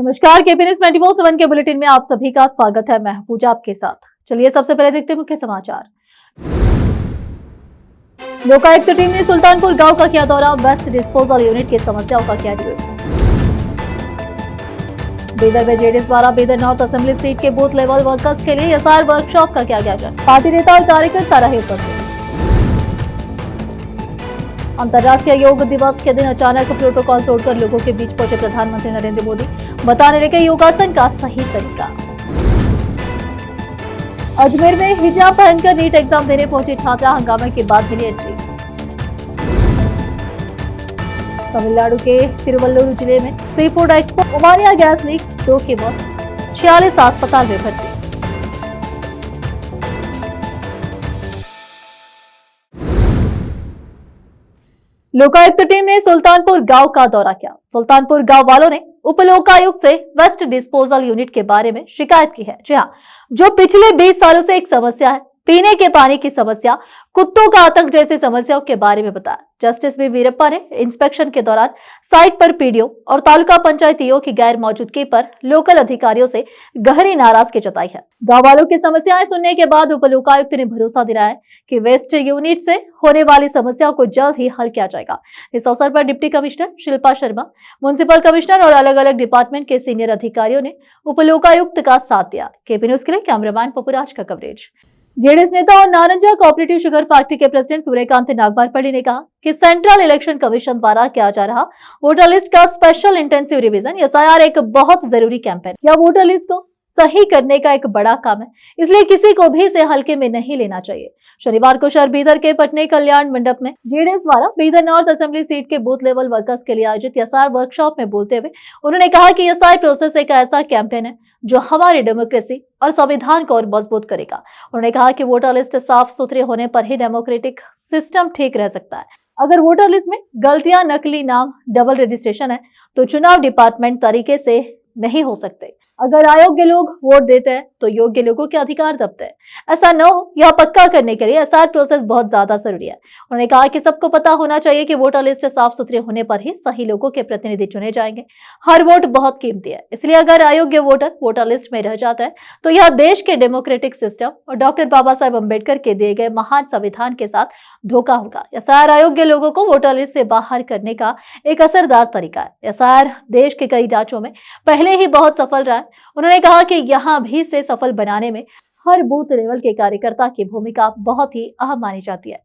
नमस्कार, KP news 24/7 के bulletin में आप सभी का स्वागत है। मैं पूजा आपके साथ। चलिए सबसे पहले देखते हैं मुख्य समाचार। लोकायुक्त टीम ने सुल्तानपुर गांव का किया दौरा, वेस्ट डिस्पोजल यूनिट की समस्याओं का किया रिव्यू। बेदर में जेडीएस द्वारा बेदर नॉर्थ असेंबली सीट के बूथ लेवल वर्कर्स के लिए एसआर वर्कशॉप का किया गया आयोजन, पार्टी नेता और कार्यकर्ता रहे उपस्थित। अंतर्राष्ट्रीय योग दिवस के दिन अचानक प्रोटोकॉल तोड़कर लोगों के बीच पहुंचे प्रधानमंत्री नरेंद्र मोदी, बताने लगे योगासन का सही तरीका। अजमेर में हिजाब पहनकर नीट एग्जाम देने पहुंची छात्रा, हंगामे के बाद मिली एंट्री। तमिलनाडु के तिरुवल्लुर जिले में sea food expo उमानिया gas leak, 2 की मौत, 46 अस्पताल में भर्ती। लोकायुक्त टीम ने सुल्तानपुर गांव का दौरा किया। सुल्तानपुर गांव वालों ने उप लोकायुक्त से वेस्ट डिस्पोजल यूनिट के बारे में शिकायत की है। जी हां, जो पिछले 20 सालों से एक समस्या है, पीने के पानी की समस्या, कुत्तों का आतंक जैसी समस्याओं के बारे में बताया। जस्टिस बी वीरप्पा ने इंस्पेक्शन के दौरान साइट पर पीडीओ और तालुका पंचायत ईओ की गैर मौजूदगी पर लोकल अधिकारियों से गहरी नाराजगी जताई है। गांव वालों की समस्याएं सुनने के बाद उप लोकायुक्त ने भरोसा दिलाया कि वेस्ट यूनिट से होने वाली समस्याओं को जल्द ही हल किया जाएगा। इस अवसर पर deputy commissioner Shilpa Sharma, municipal commissioner और अलग अलग डिपार्टमेंट के सीनियर अधिकारियों ने उप लोकायुक्त का साथ दिया। केपी न्यूज के लिए कैमरामैन पपुराज का कवरेज। जेडीएस नेता और नारंजा कोऑपरेटिव शुगर फैक्ट्री के प्रेसिडेंट सूर्यकांत नागबारपल्ली ने कहा कि सेंट्रल इलेक्शन कमीशन द्वारा किया जा रहा वोटर लिस्ट का स्पेशल इंटेंसिव रिवीजन एसआईआर एक बहुत जरूरी कैंपेन या वोटर लिस्ट को सही करने का एक बड़ा काम है, इसलिए किसी को भी इसे हल्के में नहीं लेना चाहिए। शनिवार को शहर बीदर के पटने कल्याण मंडप में जेडीएस द्वारा बीदर नॉर्थ असेंबली सीट के बूथ लेवल वर्कर्स के लिए आयोजित एसआर वर्कशॉप में बोलते हुए उन्होंने कहा कि एसआर प्रोसेस एक ऐसा कैंपेन है जो हमारी डेमोक्रेसी और संविधान को और मजबूत करेगा। उन्होंने कहा कि वोटर लिस्ट साफ सुथरे होने पर ही डेमोक्रेटिक सिस्टम ठीक रह सकता है। अगर वोटर लिस्ट में गलतियां, नकली नाम, डबल रजिस्ट्रेशन है तो चुनाव डिपार्टमेंट तरीके से नहीं हो सकते। अगर अयोग्य लोग वोट देते हैं तो योग्य लोगों के अधिकार दबते हैं। ऐसा न हो, यह पक्का करने के लिए एसआर प्रोसेस बहुत ज्यादा जरूरी है। उन्होंने कहा कि सबको पता होना चाहिए कि वोटर लिस्ट साफ सुथरे होने पर ही सही लोगों के प्रतिनिधि चुने जाएंगे। हर वोट बहुत कीमती है, इसलिए अगर अयोग्य वोटर लिस्ट में रह जाता है तो यह देश के डेमोक्रेटिक सिस्टम और डॉक्टर बाबा साहेब अम्बेडकर के दिए गए महान संविधान के साथ धोखा होगा। एसआर अयोग्य लोगों को वोटर लिस्ट से बाहर करने का एक असरदार तरीका है। एसआर देश के कई राज्यों में पहले ही बहुत सफल रहा है। उन्होंने कहा कि यहां भी से सफल बनाने में हर बूथ लेवल के कार्यकर्ता की भूमिका बहुत ही अहम मानी जाती है।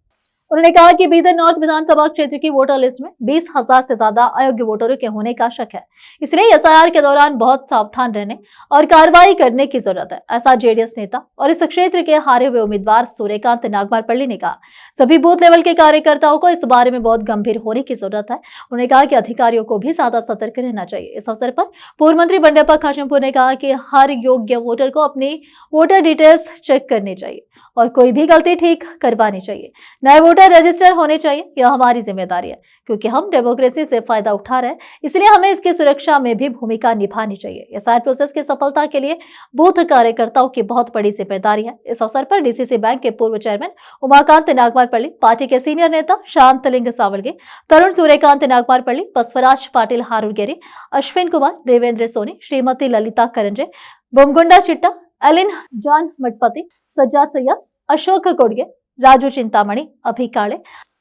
उन्होंने कहा कि बीदर नॉर्थ विधानसभा क्षेत्र की वोटर लिस्ट में 20,000 से ज्यादा अयोग्य वोटरों के होने का शक है, इसलिए एसआईआर के दौरान बहुत सावधान रहने और कार्रवाई करने की जरूरत है, ऐसा जेडीएस नेता और इस क्षेत्र के हारे हुए उम्मीदवार सूर्यकांत नागबारपल्ली ने कहा। सभी बूथ लेवल के कार्यकर्ताओं को इस बारे में बहुत गंभीर होने की जरूरत है। उन्होंने कहा कि अधिकारियों को भी ज्यादा सतर्क रहना चाहिए। इस अवसर पर पूर्व मंत्री बंडेप्पा खाशेमपुर ने कहा कि हर योग्य वोटर को अपनी वोटर डिटेल्स चेक करनी चाहिए और कोई भी गलती ठीक करवानी चाहिए। नए वोटर रजिस्टर होने चाहिए, यह हमारी जिम्मेदारी है क्योंकि हम डेमोक्रेसी से फायदा उठा रहे हैं, इसलिए हमें इसकी सुरक्षा में भी भूमिका निभानी चाहिए। एसआर प्रोसेस की सफलता के लिए बूथ कार्यकर्ताओं की बहुत बड़ी जिम्मेदारी है। इस अवसर पर डीसीसी बैंक के पूर्व चेयरमैन उमाकांत नागबारपल्ली, पार्टी के सीनियर नेता शांतलिंग सावलगे, तरुण सूर्यकांत नागबारपल्ली, बसवराज पाटिल हारुलगेरी, अश्विन कुमार, देवेंद्र सोनी, श्रीमती ललिता करंजे, बुमगुंडा चिट्टा, एलिन जॉन मठपति, सज्जाद सैयद, अशोक कोडगे, राजू चिंतामणि, अभी काले,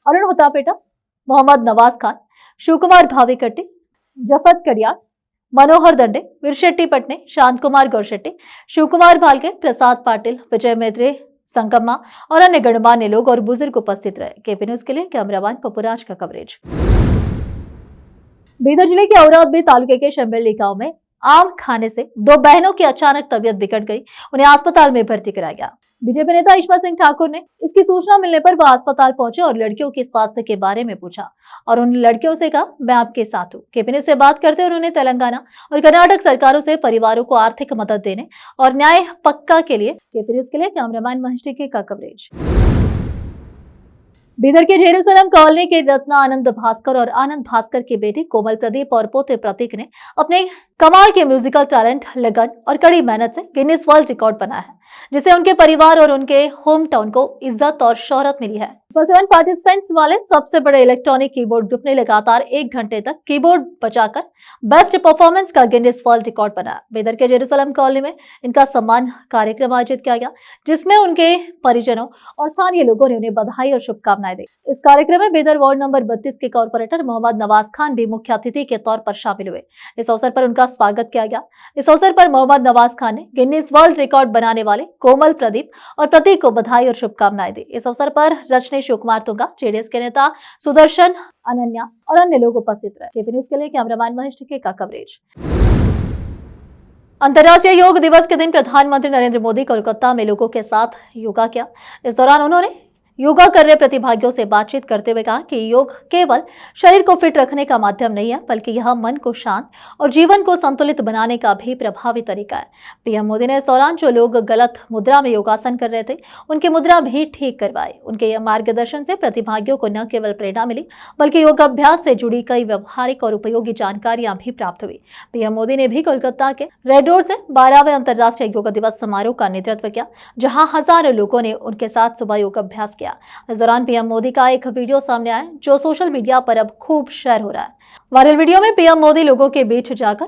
अरुण होतापेटा, मोहम्मद नवाज खान, शिवकुमार भावीकट्टी, जफत कड़ियाल, मनोहर दंडे, वीरशेट्टी पटने, शांत कुमार गौरशेट्टी, शिवकुमार भालके, प्रसाद पाटिल, विजय मैत्री, संगम्मा और अन्य गणमान्य लोग और बुजुर्ग उपस्थित रहे। केपी न्यूज के लिए कैमरामैन पपुराज का कवरेज। बीदर जिले के औरादबी तालुके के शंबेली गांव में आम खाने से 2 बहनों की अचानक तबीयत बिगड़ गई, उन्हें अस्पताल में भर्ती कराया गया। बीजेपी नेता ईश्वर सिंह ठाकुर ने इसकी सूचना मिलने पर वह अस्पताल पहुंचे और लड़कियों के स्वास्थ्य के बारे में पूछा और उन लड़कियों से कहा, मैं आपके साथ हूँ। केपी न्यूज से बात करते उन्होंने तेलंगाना और कर्नाटक सरकारों से परिवारों को आर्थिक मदद देने और न्याय पक्का के लिए केपी न्यूज के लिए कैमरामैन महेश टिक्की का कवरेज। बीदर के जेरूसलम कॉलोनी के रत्ना आनंद भास्कर और आनंद भास्कर की बेटी कोमल प्रदीप और पोते प्रतीक ने अपने कमाल के म्यूजिकल टैलेंट, लगन और कड़ी मेहनत से गिनीज वर्ल्ड रिकॉर्ड बनाया है। जिससे उनके परिवार और उनके होम टाउन को इज्जत और शोहरत मिली है। 7 पार्टिसिपेंट्स वाले सबसे बड़े इलेक्ट्रॉनिक कीबोर्ड ग्रुप ने लगातार 1 घंटे तक कीबोर्ड बजाकर बेस्ट परफॉर्मेंस का गिनीज वर्ल्ड रिकॉर्ड बनाया। बेदर के जेरूसलम कॉलोनी में इनका सम्मान कार्यक्रम आयोजित किया गया, जिसमें उनके परिजनों और स्थानीय लोगों ने उन्हें बधाई और शुभकामनाएं दी। इस कार्यक्रम में बेदर वार्ड नंबर 32 के कॉर्पोरेटर मोहम्मद नवाज खान भी मुख्य अतिथि के तौर पर शामिल हुए। इस अवसर पर उनका स्वागत किया गया। इस अवसर पर मोहम्मद नवाज खान ने गिनीज वर्ल्ड रिकॉर्ड बनाने वाले कोमल, प्रदीप और प्रतीक को बधाई और शुभकामनाएं दी। इस अवसर पर रचने शिव कुमार तुंगा, जेडीएस के नेता सुदर्शन, अनन्या और अन्य लोग उपस्थित रहे। केपी न्यूज के लिए कैमरामैन महेश टिके का कवरेज। अंतर्राष्ट्रीय योग दिवस के दिन प्रधानमंत्री नरेंद्र मोदी कोलकाता में लोगों के साथ योगा किया। इस दौरान उन्होंने योगा कर रहे प्रतिभागियों से बातचीत करते हुए कहा कि योग केवल शरीर को फिट रखने का माध्यम नहीं है, बल्कि यह मन को शांत और जीवन को संतुलित बनाने का भी प्रभावी तरीका है। पीएम मोदी ने इस दौरान जो लोग गलत मुद्रा में योगासन कर रहे थे, उनकी मुद्रा भी ठीक करवाई। उनके मार्गदर्शन से प्रतिभागियों को न केवल प्रेरणा मिली, बल्कि योगाभ्यास से जुड़ी कई व्यवहारिक और उपयोगी जानकारियां भी प्राप्त हुई। पीएम मोदी ने भी कोलकाता के रेड रोड से 12वें अंतर्राष्ट्रीय योग दिवस समारोह का नेतृत्व किया, जहां हजारों लोगों ने उनके साथ सुबह योगाभ्यास किया। इस दौरान पीएम मोदी का एक वीडियो सामने आया, जो सोशल मीडिया पर अब खूब शेयर हो रहा है। वायरल वीडियो में पीएम मोदी लोगों के बीच जाकर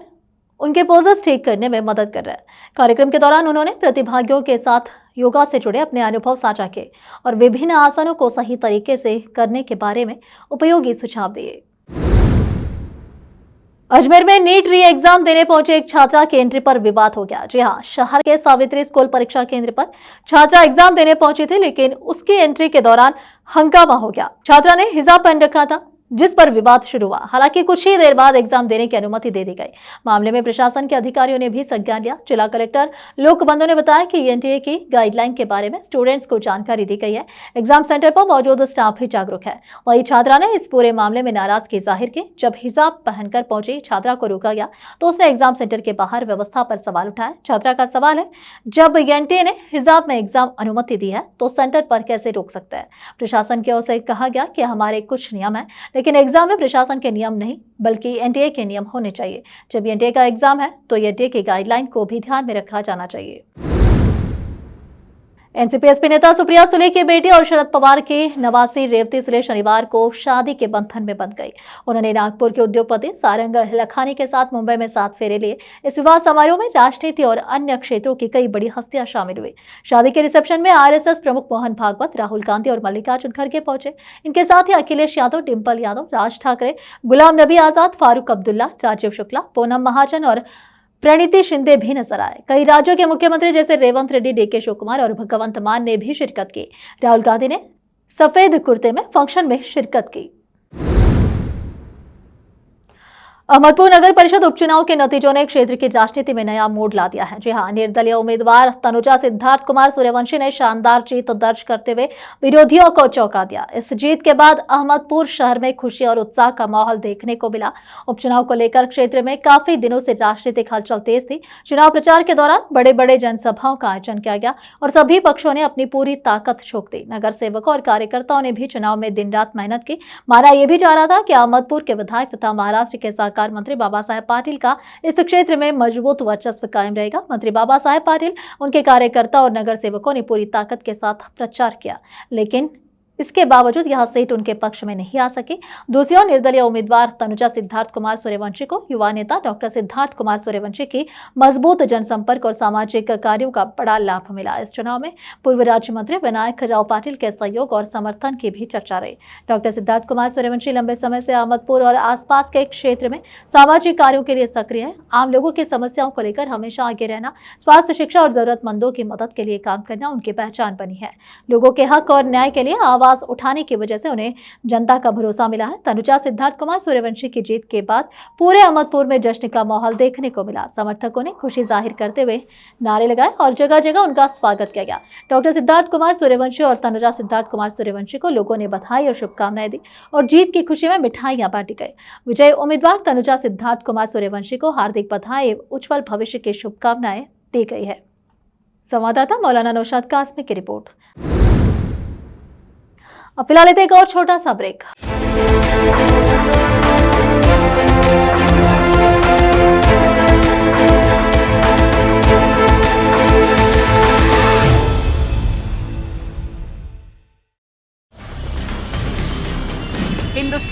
उनके पोजेस ठीक करने में मदद कर रहे हैं। कार्यक्रम के दौरान उन्होंने प्रतिभागियों के साथ योगा से जुड़े अपने अनुभव साझा किए और विभिन्न आसनों को सही तरीके से करने के बारे में उपयोगी सुझाव दिए। अजमेर में नीट री एग्जाम देने पहुंचे एक छात्रा की एंट्री पर विवाद हो गया। जी हां, शहर के सावित्री स्कूल परीक्षा केंद्र पर छात्रा एग्जाम देने पहुंची थी, लेकिन उसकी एंट्री के दौरान हंगामा हो गया। छात्रा ने हिजाब पहन रखा था, जिस पर विवाद शुरू हुआ। हालांकि कुछ ही देर बाद एग्जाम देने की अनुमति दे दी गई। मामले में प्रशासन के अधिकारियों ने भी संज्ञान लिया। जिला कलेक्टर लोकबंधु ने बताया कि एनटीए की गाइडलाइन के बारे में स्टूडेंट्स को जानकारी दी गई है। एग्जाम सेंटर पर मौजूद स्टाफ भी जागरूक है। वहीं छात्रा ने इस पूरे मामले में नाराजगी जाहिर की। जब हिजाब पहनकर पहुंची छात्रा को रोका गया तो उसने एग्जाम सेंटर के बाहर व्यवस्था पर सवाल उठाया। छात्रा का सवाल है, जब एनटीए ने हिजाब में एग्जाम अनुमति दी है तो सेंटर पर कैसे रोक सकता है? प्रशासन की ओर से कहा गया कि हमारे कुछ नियम है, लेकिन एग्जाम में प्रशासन के नियम नहीं, बल्कि एनटीए के नियम होने चाहिए। जब एनटीए का एग्जाम है तो एनटीए की गाइडलाइन को भी ध्यान में रखा जाना चाहिए। एनसीपी नेता सुप्रिया सुले की बेटी और शरद पवार की नवासी रेवती सुले शनिवार को शादी के बंधन में बंध गई। उन्होंने नागपुर के उद्योगपति सारंग लखानी के साथ मुंबई में 7 फेरे लिए। इस विवाह समारोह में राजनीति और अन्य क्षेत्रों की कई बड़ी हस्तियां शामिल हुई। शादी के रिसेप्शन में आरएसएस प्रमुख मोहन भागवत, राहुल गांधी और मल्लिकार्जुन खड़गे पहुंचे। इनके साथ ही अखिलेश यादव, डिंपल यादव, राज ठाकरे, गुलाम नबी आजाद, फारूक अब्दुल्ला, राजीव शुक्ला, पूनम महाजन और प्रणीति शिंदे भी नजर आए। कई राज्यों के मुख्यमंत्री जैसे रेवंत रेड्डी, डीके शिव कुमार और भगवंत मान ने भी शिरकत की। राहुल गांधी ने सफेद कुर्ते में फंक्शन में शिरकत की। अहमदपुर नगर परिषद उपचुनाव के नतीजों ने क्षेत्र की राजनीति में नया मोड़ ला दिया है। जी हां, निर्दलीय उम्मीदवार तनुजा सिद्धार्थ कुमार सूर्यवंशी ने शानदार जीत दर्ज करते हुए विरोधियों को चौंका दिया। इस जीत के बाद अहमदपुर शहर में खुशी और उत्साह का माहौल देखने को मिला। उपचुनाव को लेकर क्षेत्र में काफी दिनों से राजनीतिक हलचल तेज थी। चुनाव प्रचार के दौरान बड़े बड़े जनसभाओं का आयोजन किया गया और सभी पक्षों ने अपनी पूरी ताकत झोंक दी। नगर सेवकों और कार्यकर्ताओं ने भी चुनाव में दिन रात मेहनत की। माना यह भी जा रहा था कि अहमदपुर के विधायक तथा महाराष्ट्र के सहकार मंत्री बाबा साहेब पाटिल का इस क्षेत्र में मजबूत वर्चस्व कायम रहेगा। मंत्री बाबा साहेब पाटिल, उनके कार्यकर्ता और नगर सेवकों ने पूरी ताकत के साथ प्रचार किया, लेकिन इसके बावजूद यह सीट उनके पक्ष में नहीं आ सकी। दूसरी ओर निर्दलीय उम्मीदवार तनुजा सिद्धार्थ कुमार सूर्यवंशी को युवा नेता डॉक्टर सिद्धार्थ कुमार सूर्यवंशी की मजबूत जनसंपर्क और सामाजिक कार्यों का बड़ा लाभ मिला। इस चुनाव में पूर्व राज्य मंत्री विनायक राव पाटिल के सहयोग और समर्थन की भी चर्चा रही। डॉक्टर सिद्धार्थ कुमार सूर्यवंशी लंबे समय से अहमदपुर और आसपास के क्षेत्र में सामाजिक कार्यों के लिए सक्रिय है। आम लोगों की समस्याओं को लेकर हमेशा आगे रहना, स्वास्थ्य, शिक्षा और जरूरतमंदों की मदद के लिए काम करना उनकी पहचान बनी है। लोगों के हक और न्याय के लिए आवाज उठाने की वजह से उन्हें जनता का भरोसा मिला है। तनुजा सिद्धार्थ कुमार सूर्यवंशी की जीत के बाद पूरे अहमदपुर में जश्न का माहौल देखने को मिला। समर्थकों ने खुशी जाहिर करते हुए नारे लगाए और जगह जगह उनका स्वागत किया गया। डॉक्टर सिद्धार्थ कुमार सूर्यवंशी और तनुजा सिद्धार्थ कुमार सूर्यवंशी को लोगों ने बधाई और शुभकामनाएं दी और जीत की खुशी में मिठाइयां बांटी गई। विजयी उम्मीदवार तनुजा सिद्धार्थ कुमार सूर्यवंशी को हार्दिक बधाई एवं उज्जवल भविष्य की शुभकामनाएं दी गई है। संवाददाता मौलाना नौशाद कासमी की रिपोर्ट। अब फिलहाल एक और छोटा सा ब्रेक।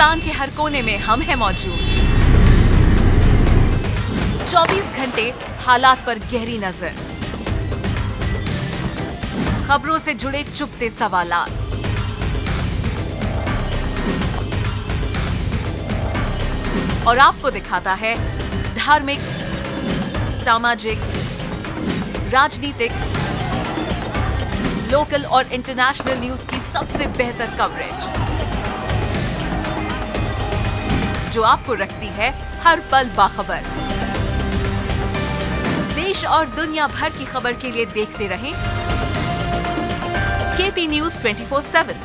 हिंदुस्तान के हर कोने में हम हैं मौजूद। 24 घंटे हालात पर गहरी नजर, खबरों से जुड़े चुपते सवालात, और आपको दिखाता है धार्मिक, सामाजिक, राजनीतिक, लोकल और इंटरनेशनल न्यूज की सबसे बेहतर कवरेज, जो आपको रखती है हर पल बाखबर। देश और दुनिया भर की खबर के लिए देखते रहें KP news 24/7।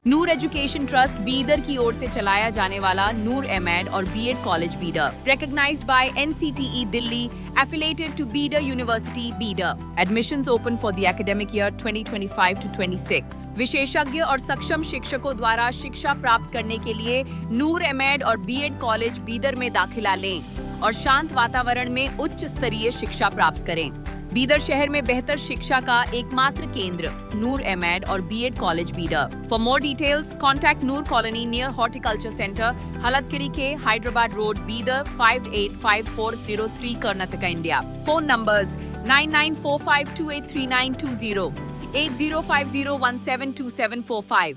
Noor education trust Bidar की ओर से चलाया जाने वाला नूर एमएड और BEd college Bidar, recognized by NCTE Delhi, affiliated to Bidar University, Bidar. Admissions open for the academic year 2025 to 26. विशेषज्ञ और सक्षम शिक्षकों द्वारा शिक्षा प्राप्त करने के लिए नूर एमएड और बीएड कॉलेज बीदर में दाखिला लें और शांत वातावरण में उच्च स्तरीय शिक्षा प्राप्त करें। बीदर शहर में बेहतर शिक्षा का एकमात्र केंद्र नूर एमएड और BEd college Bidar. For more details contact Noor colony near horticulture centre, Halatgiri के Hyderabad road, Bidar 585403 Karnataka, India. Phone numbers 9945283920, 8050172745।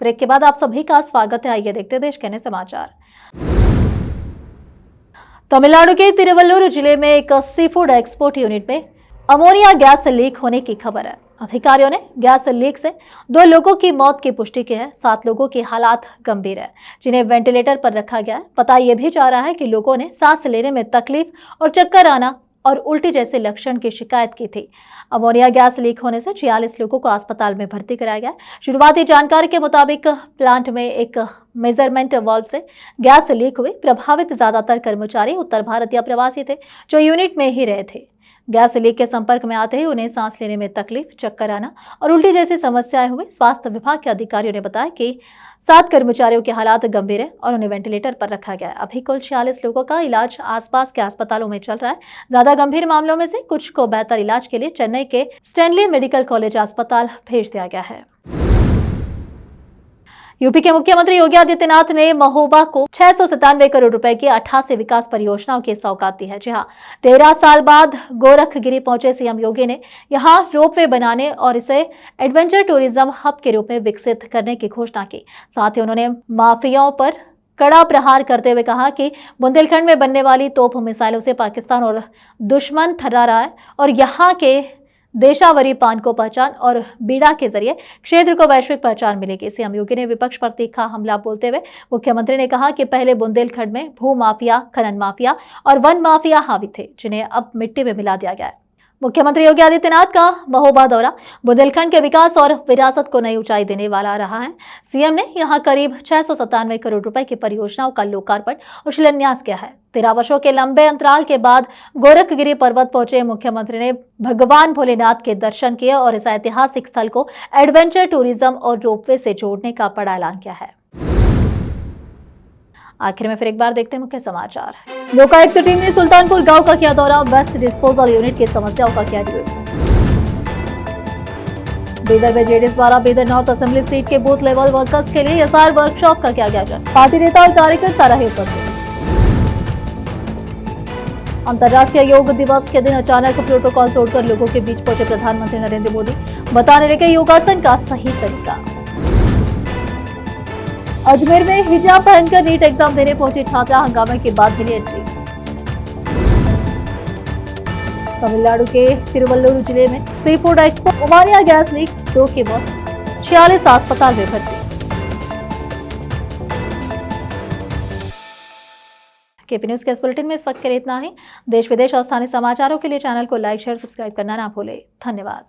Break के बाद आप सभी का स्वागत है। आइए देखते देश के अन्य समाचार। तमिलनाडु के तिरुवल्लुर जिले में एक सी फूड एक्सपोर्ट यूनिट में अमोनिया गैस लीक होने की खबर है। अधिकारियों ने गैस लीक से 2 लोगों की मौत की पुष्टि की है। 7 लोगों की हालात गंभीर है, जिन्हें वेंटिलेटर पर रखा गया है। पता यह भी जा रहा है कि लोगों ने सांस लेने में तकलीफ और चक्कर आना और उल्टी जैसे लक्षण की शिकायत की थी। अमोनिया गैस लीक होने से 46 लोगों को अस्पताल में भर्ती कराया गया। शुरुआती जानकारी के मुताबिक प्लांट में एक मेजरमेंट वाल्व से गैस लीक हुई। प्रभावित ज्यादातर कर्मचारी उत्तर भारतीय प्रवासी थे जो यूनिट में ही रहे थे। गैस लीक के संपर्क में आते ही उन्हें सांस लेने में तकलीफ, चक्कर आना और उल्टी जैसी समस्याएं हुई। स्वास्थ्य विभाग के अधिकारियों ने बताया कि 7 कर्मचारियों के हालात गंभीर है और उन्हें वेंटिलेटर पर रखा गया है। अभी कुल 46 लोगों का इलाज आसपास के अस्पतालों में चल रहा है। ज्यादा गंभीर मामलों में से कुछ को बेहतर इलाज के लिए चेन्नई के स्टैनली मेडिकल कॉलेज अस्पताल भेज दिया गया है। यूपी के मुख्यमंत्री योगी आदित्यनाथ ने महोबा को 697 करोड़ रुपए की 88 विकास परियोजनाओं की सौगात दी है। जी हां, 13 साल बाद गोरखगिरी पहुंचे सीएम योगी ने यहां रोपवे बनाने और इसे एडवेंचर टूरिज्म हब के रूप में विकसित करने की घोषणा की। साथ ही उन्होंने माफियाओं पर कड़ा प्रहार करते हुए कहा कि बुंदेलखंड में बनने वाली तोप मिसाइलों से पाकिस्तान और दुश्मन थर्रा रहा है और यहाँ के देशावरी पान को पहचान और बीड़ा के जरिए क्षेत्र को वैश्विक पहचान मिलेगी। सीएम योगी ने विपक्ष पर तीखा हमला बोलते हुए मुख्यमंत्री ने कहा कि पहले बुंदेलखंड में भू माफिया, खनन माफिया और वन माफिया हावी थे, जिन्हें अब मिट्टी में मिला दिया गया है। मुख्यमंत्री योगी आदित्यनाथ का महोबा दौरा बुंदेलखंड के विकास और विरासत को नई ऊंचाई देने वाला रहा है। सीएम ने यहां करीब 697 करोड़ रुपए की परियोजनाओं का लोकार्पण और शिलान्यास किया है। 13 वर्षों के लंबे अंतराल के बाद गोरखगिरी पर्वत पहुंचे मुख्यमंत्री ने भगवान भोलेनाथ के दर्शन किए और इस ऐतिहासिक स्थल को एडवेंचर टूरिज्म और रोपवे से जोड़ने का बड़ा ऐलान किया है। आखिर में फिर एक बार देखते हैं मुख्य समाचार। लोकायुक्त टीम ने सुल्तानपुर गांव का किया दौरा, वेस्ट डिस्पोजल यूनिट की समस्याओं का किया रिव्यू। बीदर में जेडीएस द्वारा बीदर नॉर्थ असेंबली सीट के बूथ लेवल वर्कर्स के लिए एसआर वर्कशॉप का किया गया आयोजन। पार्टी नेता और कार्यकर्ता रहे उपस्थित। अंतर्राष्ट्रीय योग दिवस के दिन अचानक प्रोटोकॉल तोड़कर लोगों के बीच पहुंचे प्रधानमंत्री नरेंद्र मोदी, बताने लगे योगासन का सही तरीका। अजमेर में हिजाब पहनकर नीट एग्जाम देने पहुंची छात्रा, हंगामे के बाद मिली एंट्री। तमिलनाडु के तिरुवल्लुर जिले में seafood export ammonia gas leak, 2 की मौत, 46 अस्पताल में भर्ती। केपी न्यूज के इस बुलेटिन में इस वक्त के लिए इतना ही। देश विदेश और स्थानीय समाचारों के लिए चैनल को लाइक, शेयर, सब्सक्राइब करना ना भूलें। धन्यवाद।